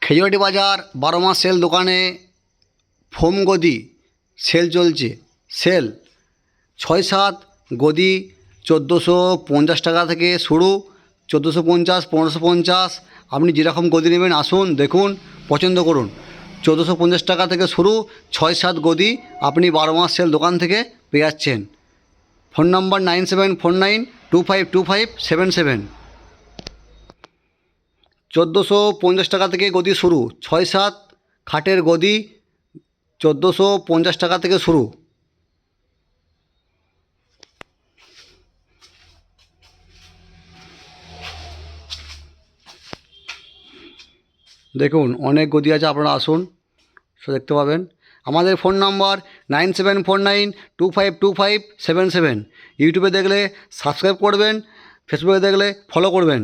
খেজুরাটি বাজার 12 মাস সেল দোকানে ফোম গদি সেল চলছে। সেল 6-7 গদি 1450 টাকা থেকে শুরু। 1450, 1550, আপনি যেরকম গদি নেবেন আসুন দেখুন পছন্দ করুন। 1450 টাকা থেকে শুরু 6-7 গদি আপনি 12 মাস সেল দোকান থেকে পেয়ে যাচ্ছেন। Phone number 9749252577। 1450 টাকা থেকে গদি শুরু। 6-7 খাটের গদি 1450 টাকা থেকে শুরু। দেখুন অনেক গদি আছে, আপনারা আসুন সব দেখতে পাবেন। আমাদের ফোন নাম্বার 9749252577। ইউটিউবে দেখলে সাবস্ক্রাইব করবেন, ফেসবুকে দেখলে ফলো করবেন।